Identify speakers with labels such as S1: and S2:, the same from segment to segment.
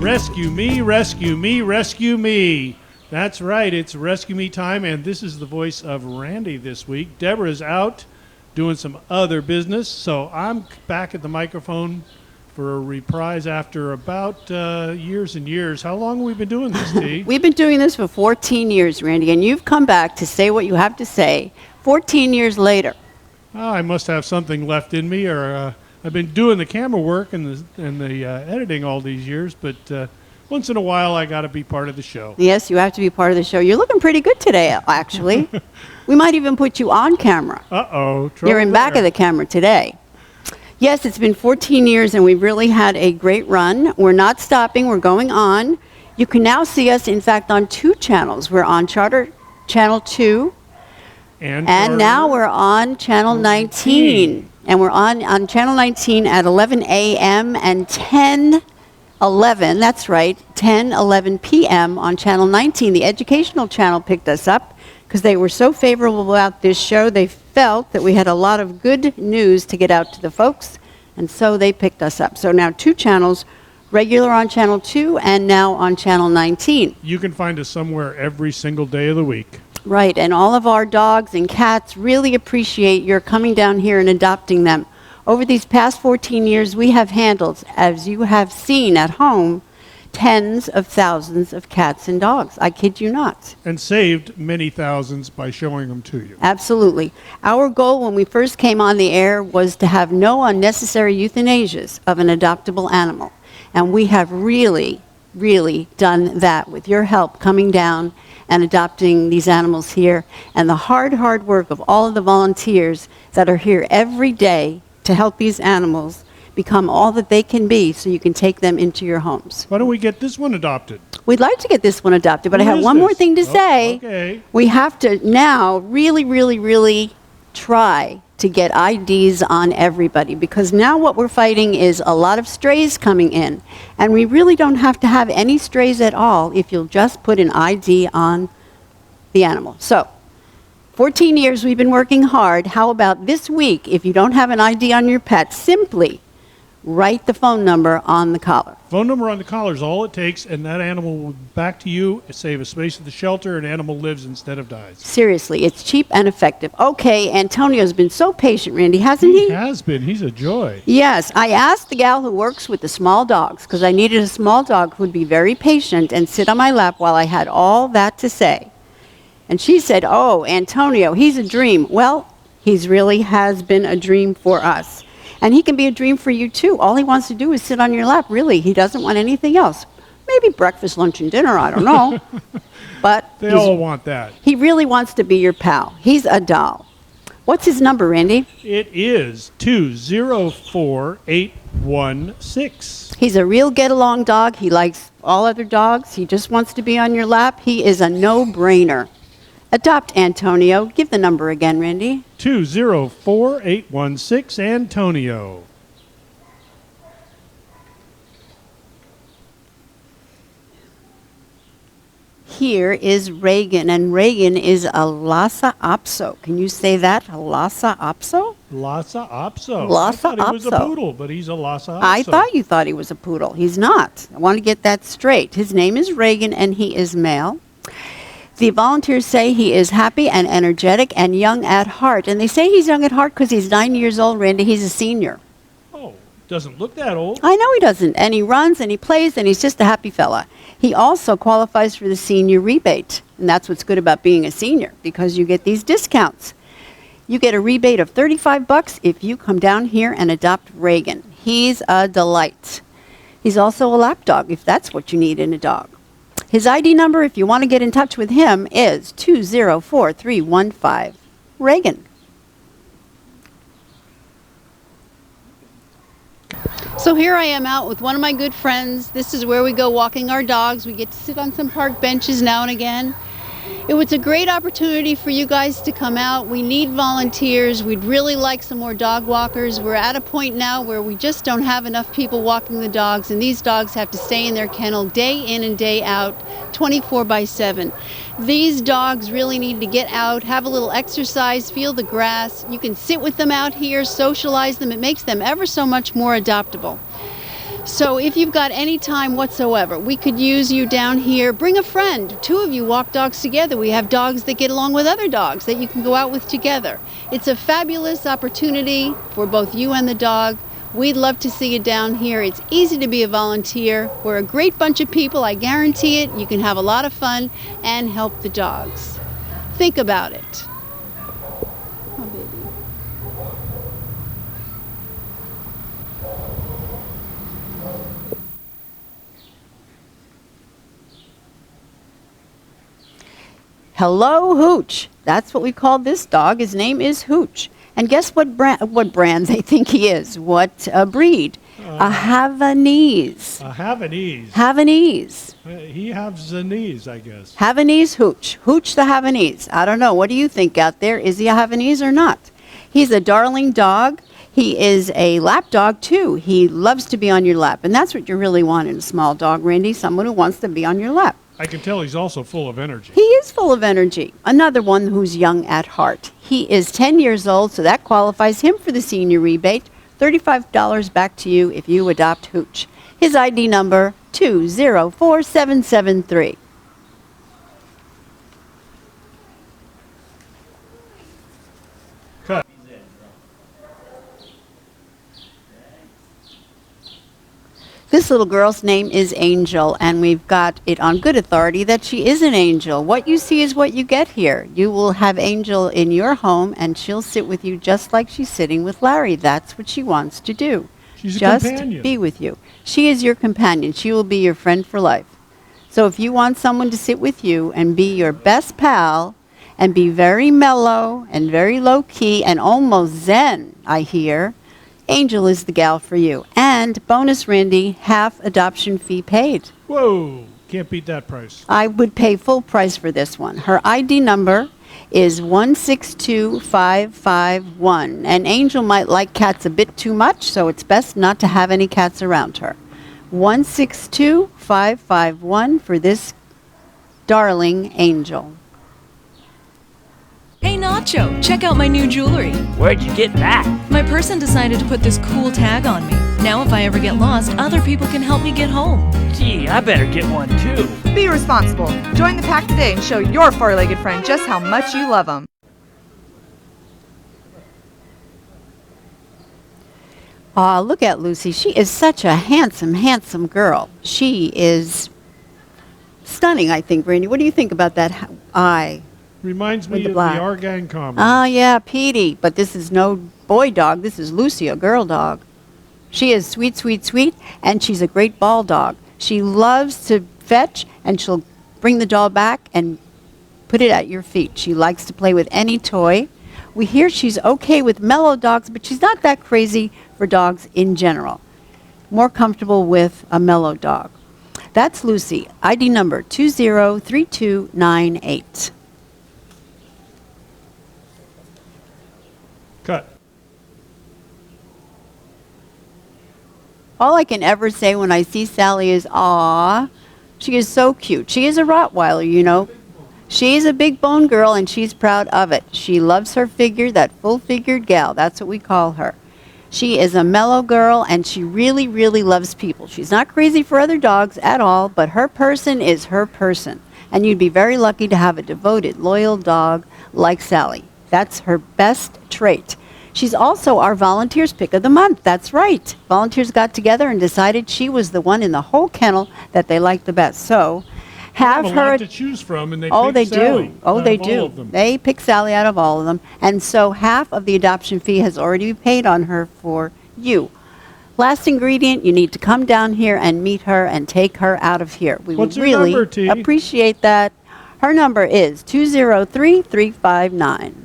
S1: Rescue me, rescue me, rescue me. That's right, it's rescue me time, and this is the voice of Randy this week. Deborah's out doing some other business, so I'm back at the microphone for a reprise after about years and years. How long have we been doing this, T?
S2: We've been doing this for 14 years, Randy, and you've come back to say what you have to say 14 years later.
S1: I must have something left in me, or I've been doing the camera work and the editing all these years, but once in a while I got to be part of the show.
S2: Yes, you have to be part of the show. You're looking pretty good today, actually. We might even put you on camera.
S1: Uh-oh.
S2: You're in back of the camera today. Yes, it's been 14 years, and we've really had a great run. We're not stopping. We're going on. You can now see us, in fact, on 2 channels. We're on Charter Channel 2, and now we're on Channel 19. And we're on Channel 19 at 11 a.m. and 10:11, that's right, 10:11 p.m. on Channel 19. The educational channel picked us up because they were so favorable about this show. They felt that we had a lot of good news to get out to the folks, and so they picked us up. So now 2 channels, regular on Channel 2 and now on Channel 19.
S1: You can find us somewhere every single day of the week.
S2: Right, and all of our dogs and cats really appreciate your coming down here and adopting them. Over these past 14 years, we have handled, as you have seen at home, tens of thousands of cats and dogs. I kid you not.
S1: And saved many thousands by showing them to you.
S2: Absolutely. Our goal when we first came on the air was to have no unnecessary euthanasias of an adoptable animal. And we have really done that with your help coming down and adopting these animals here, and the hard work of all of the volunteers that are here every day to help these animals become all that they can be so you can take them into your homes.
S1: Why don't we get this one adopted?
S2: We'd like to get this one adopted, but I have one more thing to say.
S1: Okay.
S2: We have to now really try to get IDs on everybody, because now what we're fighting is a lot of strays coming in, and we really don't have to have any strays at all if you'll just put an ID on the animal. So 14 years we've been working hard. How about this week, if you don't have an ID on your pet, simply write the phone number on the collar.
S1: Phone number on the collar is all it takes, and that animal will be back to you, save a space at the shelter, and animal lives instead of dies.
S2: Seriously, it's cheap and effective. Okay, Antonio's been so patient, Randy, hasn't he?
S1: He has been. He's a joy.
S2: Yes, I asked the gal who works with the small dogs, because I needed a small dog who would be very patient and sit on my lap while I had all that to say. And she said, oh, Antonio, he's a dream. Well, he's really has been a dream for us. And he can be a dream for you, too. All he wants to do is sit on your lap, really. He doesn't want anything else. Maybe breakfast, lunch, and dinner, I don't know. But
S1: they all want that.
S2: He really wants to be your pal. He's a doll. What's his number, Randy?
S1: It is 204816.
S2: He's a real get-along dog. He likes all other dogs. He just wants to be on your lap. He is a no-brainer. Adopt Antonio. Give the number again, Randy.
S1: 204816, Antonio.
S2: Here is Reagan, and Reagan is a Lhasa Apso. Can you say that? A Lhasa Apso?
S1: Lhasa Apso.
S2: Lhasa
S1: I thought he was a
S2: Apso.
S1: poodle, but he's a Lhasa Apso.
S2: I thought you thought he was a poodle. He's not. I want to get that straight. His name is Reagan, and he is male. The volunteers say he is happy and energetic and young at heart. And they say he's young at heart because he's 9 years old, Randy. He's a senior.
S1: Oh, doesn't look that old.
S2: I know he doesn't. And he runs and he plays and he's just a happy fella. He also qualifies for the senior rebate. And that's what's good about being a senior, because you get these discounts. You get a rebate of $35 if you come down here and adopt Reagan. He's a delight. He's also a lap dog, if that's what you need in a dog. His ID number, if you want to get in touch with him, is 204315. Reagan. So here I am out with one of my good friends. This is where we go walking our dogs. We get to sit on some park benches now and again. It was a great opportunity for you guys to come out. We need volunteers. We'd really like some more dog walkers. We're at a point now where we just don't have enough people walking the dogs, and these dogs have to stay in their kennel day in and day out, 24/7. These dogs really need to get out, have a little exercise, feel the grass. You can sit with them out here, socialize them. It makes them ever so much more adoptable. So if you've got any time whatsoever, we could use you down here. Bring a friend. Two of you walk dogs together. We have dogs that get along with other dogs that you can go out with together. It's a fabulous opportunity for both you and the dog. We'd love to see you down here. It's easy to be a volunteer. We're a great bunch of people, I guarantee it. You can have a lot of fun and help the dogs. Think about it. Oh, baby. Hello, Hooch. That's what we call this dog. His name is Hooch. And guess what brand they think he is? What breed? A Havanese.
S1: A Havanese.
S2: Havanese.
S1: He has the knees, I guess.
S2: Havanese Hooch. Hooch the Havanese. I don't know. What do you think out there? Is he a Havanese or not? He's a darling dog. He is a lap dog, too. He loves to be on your lap. And that's what you really want in a small dog, Randy, someone who wants to be on your lap.
S1: I can tell he's also full of energy.
S2: He is full of energy. Another one who's young at heart. He is 10 years old, so that qualifies him for the senior rebate. $35 back to you if you adopt Hooch. His ID number, 204773.
S1: Cut.
S2: This little girl's name is Angel, and we've got it on good authority that she is an angel. What you see is what you get here. You will have Angel in your home, and she'll sit with you just like she's sitting with Larry. That's what she wants to do.
S1: She's a
S2: just
S1: companion.
S2: be with you. She is your companion. She will be your friend for life. So if you want someone to sit with you and be your best pal and be very mellow and very low-key and almost zen, I hear, Angel is the gal for you. And bonus, Randy, half adoption fee paid.
S1: Whoa, can't beat that price.
S2: I would pay full price for this one. Her ID number is 162551. And Angel might like cats a bit too much, so it's best not to have any cats around her. 162551 for this darling Angel.
S3: Hey Nacho, check out my new jewelry.
S4: Where'd you get that?
S3: My person decided to put this cool tag on me. Now if I ever get lost, other people can help me get home.
S4: Gee, I better get one too.
S5: Be responsible. Join the pack today and show your four-legged friend just how much you love them.
S2: Aw, look at Lucy. She is such a handsome, handsome girl. She is stunning, I think, Brandy. What do you think about that eye?
S1: Reminds me
S2: With the
S1: of
S2: black.
S1: the Argan comedy.
S2: Oh, yeah, Petey. But this is no boy dog. This is Lucy, a girl dog. She is sweet, sweet, sweet, and she's a great ball dog. She loves to fetch, and she'll bring the doll back and put it at your feet. She likes to play with any toy. We hear she's okay with mellow dogs, but she's not that crazy for dogs in general. More comfortable with a mellow dog. That's Lucy, ID number 203298.
S1: Cut.
S2: All I can ever say when I see Sally is, "Aw, she is so cute." She is a Rottweiler, you know. She's a big bone girl, and she's proud of it. She loves her figure, that full-figured gal. That's what we call her. She is a mellow girl, and she really, really loves people. She's not crazy for other dogs at all, but her person is her person. And you'd be very lucky to have a devoted, loyal dog like Sally. That's her best trait. She's also our Volunteers Pick of the Month. That's right. Volunteers got together and decided she was the one in the whole kennel that they liked the best. So have
S1: They have a
S2: her.
S1: lot to choose from, and they
S2: Oh,
S1: pick
S2: they
S1: Sally
S2: do. Oh,
S1: out
S2: they
S1: of all
S2: do.
S1: of them.
S2: They pick Sally out of all of them. And so half of the adoption fee has already been paid on her for you. Last ingredient, you need to come down here and meet her and take her out of here. We
S1: What's
S2: would
S1: her
S2: really
S1: number, T?
S2: appreciate that. Her number is 203359.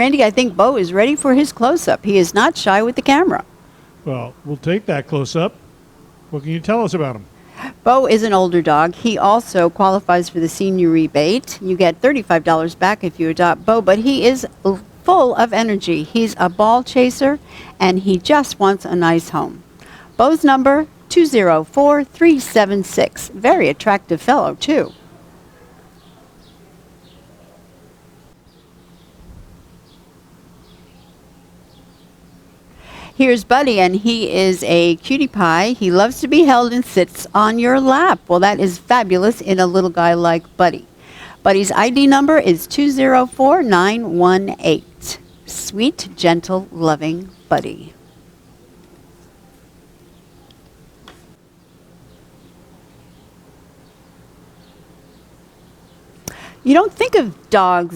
S2: Randy, I think Bo is ready for his close-up. He is not shy with the camera.
S1: Well, we'll take that close up. What can you tell us about him?
S2: Bo is an older dog. He also qualifies for the senior rebate. You get $35 back if you adopt Bo, but he is full of energy. He's a ball chaser, and he just wants a nice home. Bo's number, 204376. Very attractive fellow, too. Here's Buddy, and he is a cutie pie. He loves to be held and sits on your lap. Well, that is fabulous in a little guy like Buddy. Buddy's ID number is 204918. Sweet, gentle, loving Buddy. You don't think of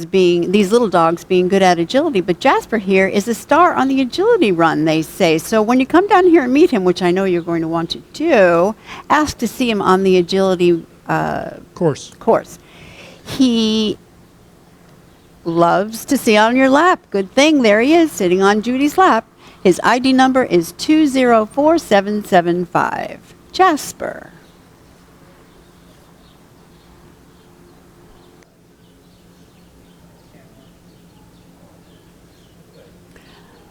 S2: these little dogs being good at agility, but Jasper here is a star on the agility run, they say. So when you come down here and meet him, which I know you're going to want to do, ask to see him on the agility course. He loves to sit on your lap. Good thing, there he is, sitting on Judy's lap. His ID number is 204775. Jasper.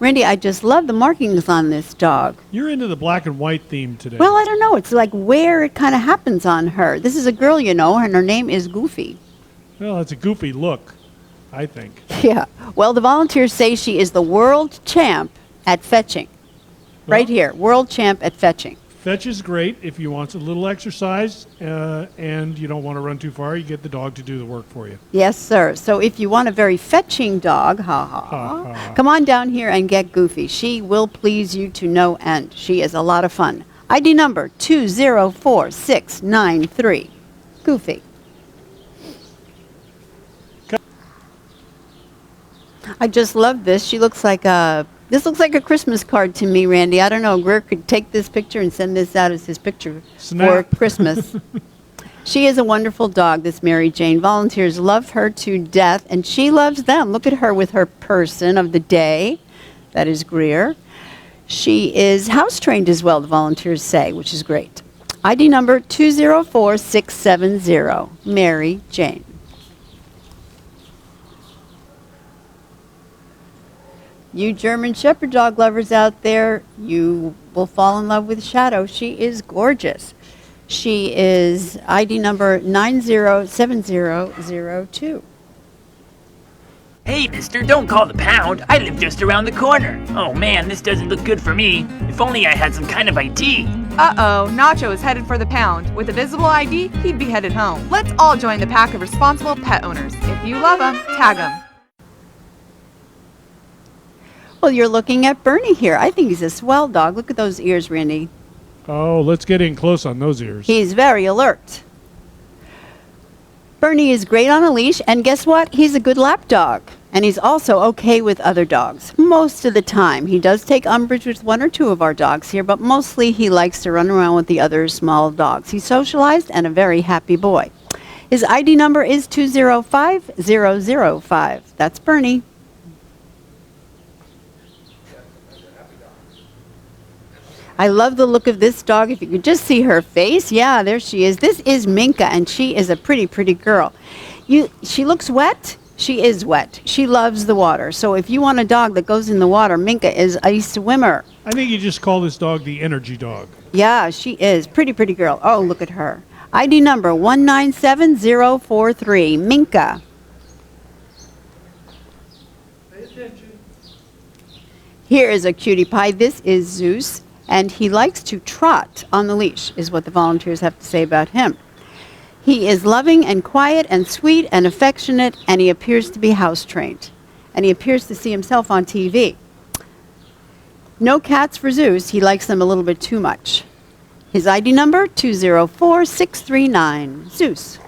S2: Randy, I just love the markings on this dog.
S1: You're into the black and white theme today.
S2: Well, I don't know. It's like where it kind of happens on her. This is a girl, you know, and her name is Goofy.
S1: Well, it's a goofy look, I think.
S2: Yeah. Well, the volunteers say she is the world champ at fetching. Right here, world champ at fetching.
S1: Fetch is great if you want a little exercise and you don't want to run too far. You get the dog to do the work for you.
S2: Yes, sir. So if you want a very fetching dog, come on down here and get Goofy. She will please you to no end. She is a lot of fun. ID number 204693. Goofy. I just love this. She looks like this looks like a Christmas card to me, Randy. I don't know. Greer could take this picture and send this out as his picture for Christmas. She is a wonderful dog, this Mary Jane. Volunteers love her to death, and she loves them. Look at her with her person of the day. That is Greer. She is house-trained as well, the volunteers say, which is great. ID number 204670, Mary Jane. You German Shepherd dog lovers out there, you will fall in love with Shadow. She is gorgeous. She is ID number 907002.
S4: Hey, mister, don't call the pound. I live just around the corner. Oh man, this doesn't look good for me. If only I had some kind of ID.
S5: Uh-oh, Nacho is headed for the pound. With a visible ID, he'd be headed home. Let's all join the pack of responsible pet owners. If you love them, tag them.
S2: Well, you're looking at Bernie here. I think he's a swell dog. Look at those ears, Randy.
S1: Oh, let's get in close on those ears.
S2: He's very alert. Bernie is great on a leash, and guess what? He's a good lap dog. And he's also okay with other dogs. Most of the time. He does take umbrage with one or two of our dogs here, but mostly he likes to run around with the other small dogs. He's socialized and a very happy boy. His ID number is 205005. That's Bernie. I love the look of this dog. If you could just see her face. Yeah, there she is. This is Minka, and she is a pretty, pretty girl. She looks wet. She is wet. She loves the water. So if you want a dog that goes in the water, Minka is a swimmer.
S1: I think you just call this dog the energy dog.
S2: Yeah, she is. Pretty, pretty girl. Oh, look at her. ID number 197043. Minka.
S1: Pay attention.
S2: Here is a cutie pie. This is Zeus. And he likes to trot on the leash, is what the volunteers have to say about him. He is loving and quiet and sweet and affectionate, and he appears to be house-trained. And he appears to see himself on TV. No cats for Zeus. He likes them a little bit too much. His ID number, 204639. Zeus.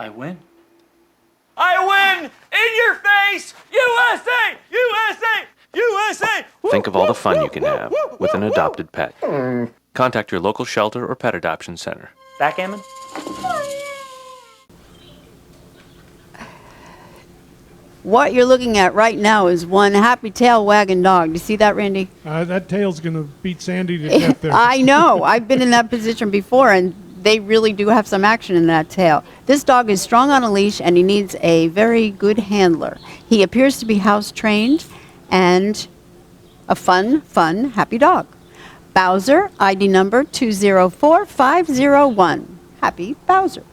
S4: I win? I win! In your
S6: Think of all the fun you can have with an adopted pet. Contact your local shelter or pet adoption center.
S4: Backgammon?
S2: What you're looking at right now is one happy tail wagging dog. Do you see that, Randy?
S1: That tail's going to beat Sandy to death there.
S2: I know. I've been in that position before, and they really do have some action in that tail. This dog is strong on a leash, and he needs a very good handler. He appears to be house trained and a fun, happy dog. Bowser, ID number 204501. Happy Bowser.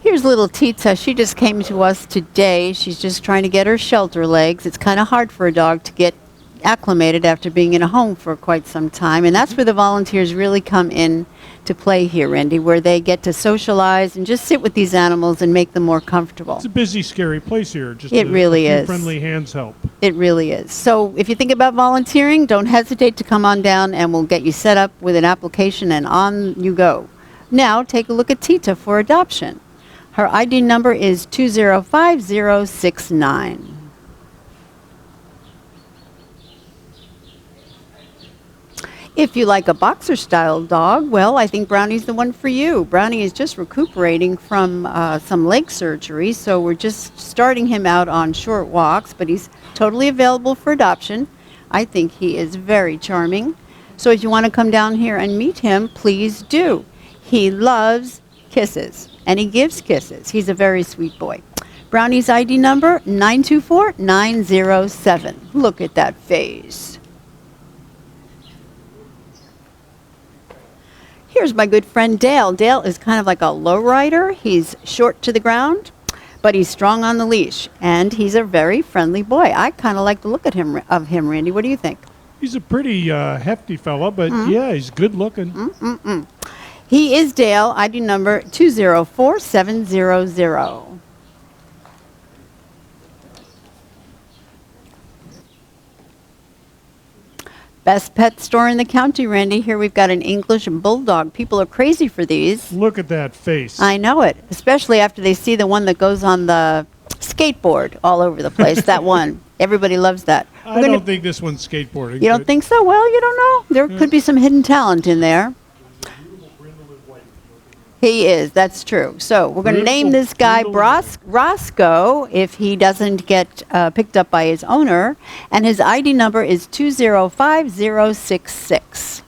S2: Here's little Tita. She just came to us today. She's just trying to get her shelter legs. It's kind of hard for a dog to get acclimated after being in a home for quite some time. And that's where the volunteers really come in to play here, Randy, where they get to socialize and just sit with these animals and make them more comfortable.
S1: It's a busy, scary place here. Just
S2: It really
S1: a few
S2: is.
S1: friendly hands help.
S2: It really is. So if you think about volunteering, don't hesitate to come on down and we'll get you set up with an application and on you go. Now take a look at Tita for adoption. Her ID number is 205069. If you like a boxer-style dog, well, I think Brownie's the one for you. Brownie is just recuperating from some leg surgery, so we're just starting him out on short walks, but he's totally available for adoption. I think he is very charming. So if you want to come down here and meet him, please do. He loves kisses, and he gives kisses. He's a very sweet boy. Brownie's ID number, 924907. Look at that face. Here's my good friend Dale. Dale is kind of like a lowrider. He's short to the ground, but he's strong on the leash, and he's a very friendly boy. I kind of like the look at him, Randy. What do you think?
S1: He's a pretty hefty fella, but yeah, he's good looking.
S2: He is Dale, ID number 204700. Best pet store in the county, Randy. Here we've got an English bulldog. People are crazy for these.
S1: Look at that face.
S2: I know it, especially after they see the one that goes on the skateboard all over the place. That one. Everybody loves that.
S1: I don't think this one's skateboarding.
S2: You don't think so? Well, you don't know. There could be some hidden talent in there. He is. That's true. So we're going to name this guy Roscoe if he doesn't get picked up by his owner. And his ID number is 205066.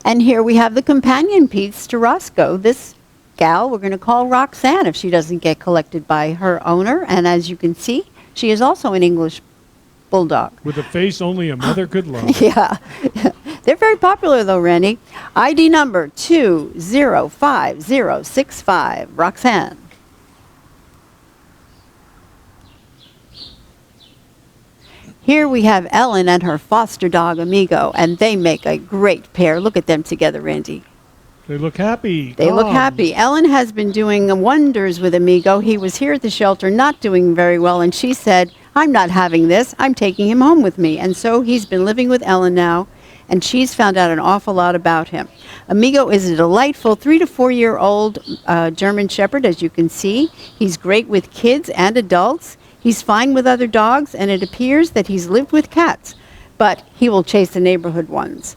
S2: And here we have the companion piece to Roscoe. This gal we're going to call Roxanne if she doesn't get collected by her owner. And as you can see, she is also an English bulldog.
S1: With a face only a mother could love.
S2: Yeah. They're very popular though, Randy. ID number 205065. Roxanne. Here we have Ellen and her foster dog, Amigo, and they make a great pair. Look at them together, Randy.
S1: They look happy.
S2: They look happy. Ellen has been doing wonders with Amigo. He was here at the shelter not doing very well, and she said, I'm not having this. I'm taking him home with me. And so he's been living with Ellen now, and she's found out an awful lot about him. Amigo is a delightful 3 to 4 year old German Shepherd, as you can see. He's great with kids and adults. He's fine with other dogs, and it appears that he's lived with cats, but he will chase the neighborhood ones.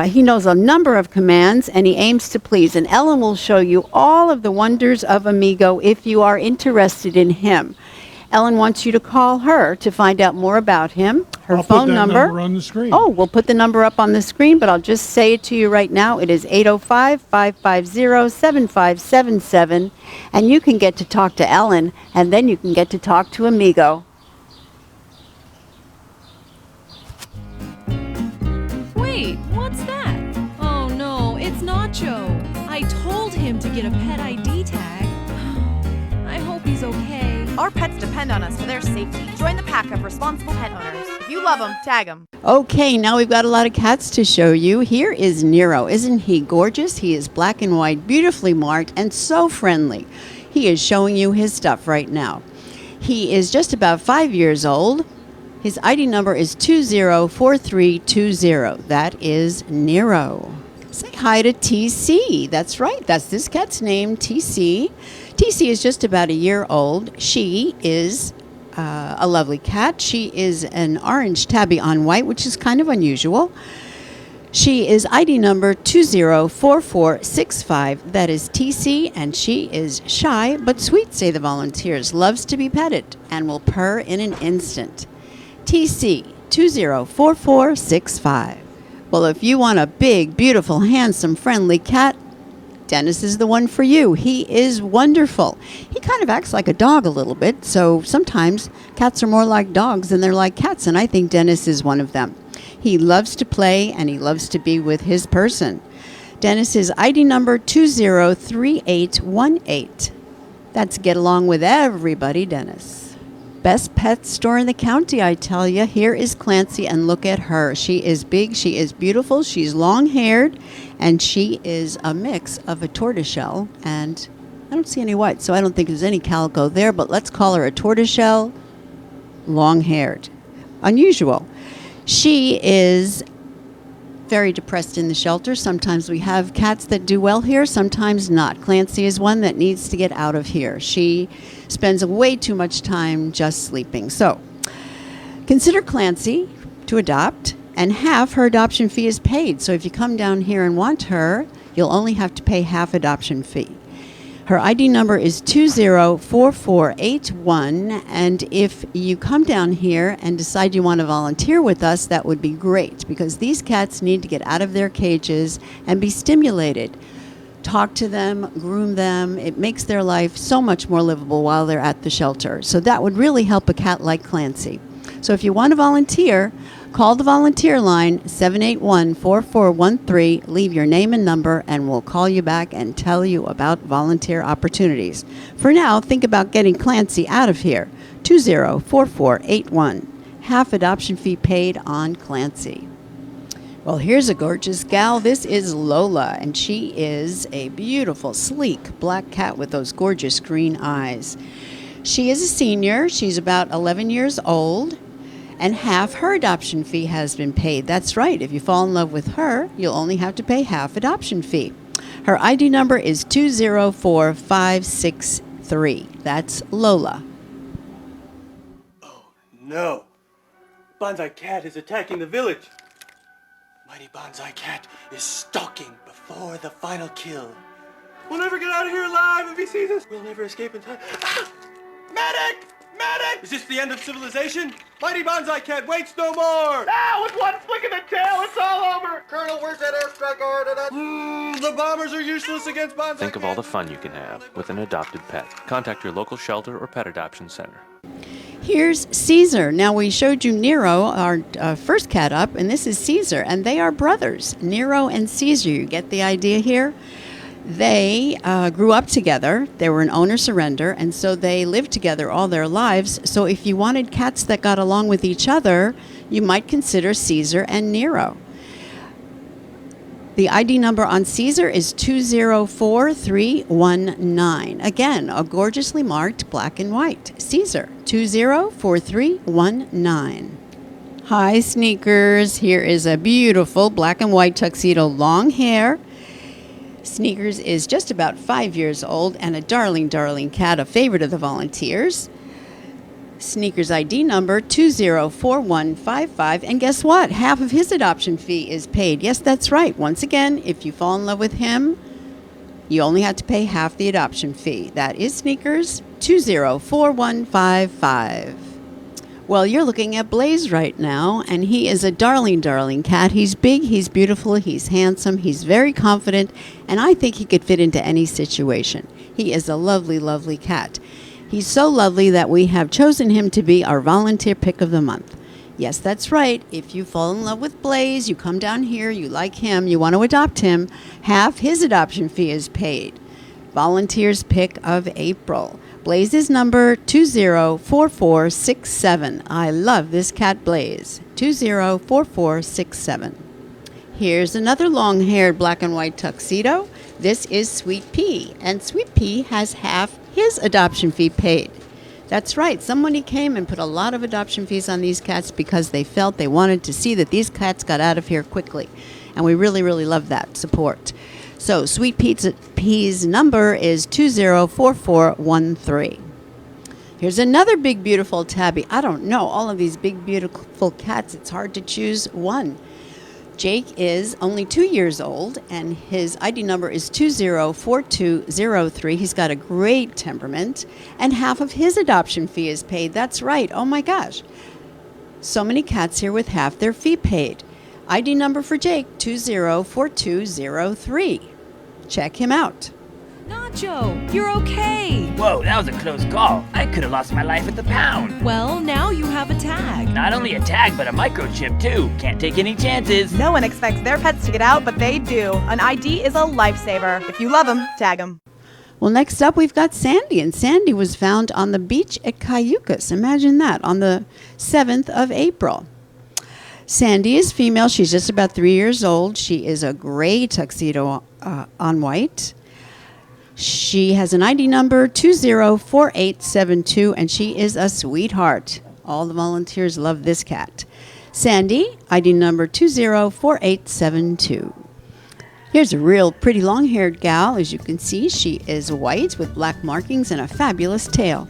S2: He knows a number of commands, and he aims to please. And Ellen will show you all of the wonders of Amigo if you are interested in him. Ellen wants you to call her to find out more about him. Her phone number
S1: on the screen.
S2: Oh, we'll put the number up on the screen, but I'll just say it to you right now. It is 805-550-7577, and you can get to talk to Ellen, and then you can get to talk to Amigo.
S3: Wait, what's that? Oh no, it's Nacho. I I told him to get a pet ID tag. I hope he's okay.
S5: Our pets depend on us for their safety. Join the pack of responsible pet owners. If you love them, tag them.
S2: Okay, now we've got a lot of cats to show you. Here is Nero. Isn't he gorgeous? He is black and white, beautifully marked, and so friendly. He is showing you his stuff right now. He is just about 5 years old. His ID number is 204320. That is Nero. Say hi to TC. That's right. That's this cat's name, TC. TC is just about a year old. She is a lovely cat. She is an orange tabby on white, which is kind of unusual. She is ID number 204465. That is TC, and she is shy but sweet, say the volunteers. Loves to be petted and will purr in an instant. TC 204465. Well, if you want a big, beautiful, handsome, friendly cat, Dennis is the one for you. He is wonderful. He kind of acts like a dog a little bit, so sometimes cats are more like dogs than they're like cats, and I think Dennis is one of them. He loves to play, and he loves to be with his person. Dennis is ID number 203818. That's Get Along With Everybody, Dennis. Best pet store in the county, I tell you. Here is Clancy, and look at her. She is big, she is beautiful, she's long-haired, and she is a mix of a tortoiseshell, and I don't see any white, so I don't think there's any calico there, but let's call her a tortoiseshell, long-haired. Unusual. She is very depressed in the shelter. Sometimes we have cats that do well here, sometimes not. Clancy is one that needs to get out of here. She spends way too much time just sleeping. So consider Clancy to adopt, and half her adoption fee is paid. So if you come down here and want her, you'll only have to pay half adoption fee. Her ID number is 204481, and if you come down here and decide you want to volunteer with us, that would be great, because these cats need to get out of their cages and be stimulated. Talk to them, groom them. It makes their life so much more livable while they're at the shelter. So that would really help a cat like Clancy. So if you want to volunteer, call the volunteer line, 781-4413. Leave your name and number, and we'll call you back and tell you about volunteer opportunities. For now, think about getting Clancy out of here. 204481. Half adoption fee paid on Clancy. Well, here's a gorgeous gal. This is Lola, and she is a beautiful, sleek black cat with those gorgeous green eyes. She is a senior. She's about 11 years old, and half her adoption fee has been paid. That's right. If you fall in love with her, you'll only have to pay half adoption fee. Her ID number is 204563. That's Lola.
S7: Oh, no. Bonsai Cat is attacking the village. Mighty Bonsai Cat is stalking before the final kill. We'll never get out of here alive if he sees us. We'll never escape in time. Ah! Medic! Medic! Is this the end of civilization? Mighty Bonsai Cat waits no more! Ah! With one flick of the tail, it's all over! Colonel, where's that airstrike order? The bombers are useless against Bonsai
S6: Think of all the fun you can have with an adopted pet. Contact your local shelter or pet adoption center.
S2: Here's Caesar. Now, we showed you Nero, our first cat up, and this is Caesar, and they are brothers, Nero and Caesar. You get the idea here? They grew up together. They were an owner surrender, and so they lived together all their lives. So if you wanted cats that got along with each other, you might consider Caesar and Nero. The ID number on Caesar is 204319. Again, a gorgeously marked black and white. Caesar, 204319. Hi, Sneakers. Here is a beautiful black and white tuxedo, long hair. Sneakers is just about 5 years old and a darling, darling cat, a favorite of the volunteers. Sneakers ID number 204155, and guess what? Half of his adoption fee is paid. Yes, that's right. Once again, if you fall in love with him, you only have to pay half the adoption fee. That is Sneakers 204155. Well, you're looking at Blaze right now, and he is a darling, darling cat. He's big, he's beautiful, he's handsome, he's very confident, and I think he could fit into any situation. He is a lovely, lovely cat. He's so lovely that we have chosen him to be our volunteer pick of the month. Yes, that's right. If you fall in love with Blaze, you come down here, you like him, you want to adopt him, half his adoption fee is paid. Volunteers pick of April. Blaze's number 204467. I love this cat Blaze. 204467. Here's another long-haired black and white tuxedo. This is Sweet Pea, and Sweet Pea has half his adoption fee paid. That's right. Somebody came and put a lot of adoption fees on these cats because they felt they wanted to see that these cats got out of here quickly. And we really, really love that support. So Sweet Pea's number is 204413. Here's another big, beautiful tabby. I don't know. All of these big, beautiful cats, it's hard to choose one. Jake is only 2 years old, and his ID number is 204203. He's got a great temperament, and half of his adoption fee is paid. That's right. Oh, my gosh. So many cats here with half their fee paid. ID number for Jake, 204203. Check him out.
S3: Nacho, you're okay.
S4: Whoa, that was a close call. I could have lost my life at the pound.
S3: Well, now you have a tag.
S4: Not only a tag, but a microchip too. Can't take any chances.
S5: No one expects their pets to get out, but they do. An ID is a lifesaver. If you love them, tag them.
S2: Well, next up, we've got Sandy, and Sandy was found on the beach at Cayucas. Imagine that, on the 7th of April. Sandy is female. She's just about 3 years old. She is a gray tuxedo on white. She has an ID number 204872, and she is a sweetheart. All the volunteers love this cat. Sandy, ID number 204872. Here's a real pretty long-haired gal. As you can see, she is white with black markings and a fabulous tail.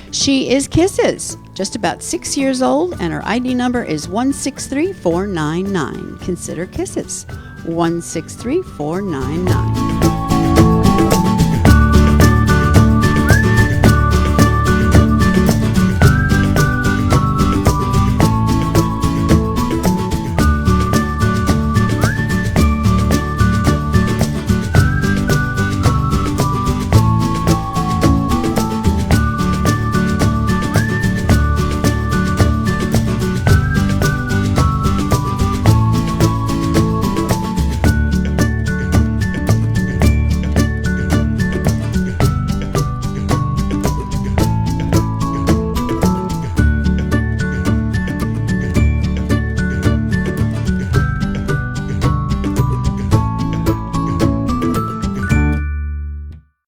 S2: She is Kisses, just about 6 years old, and her ID number is 163499. Consider Kisses, 163499.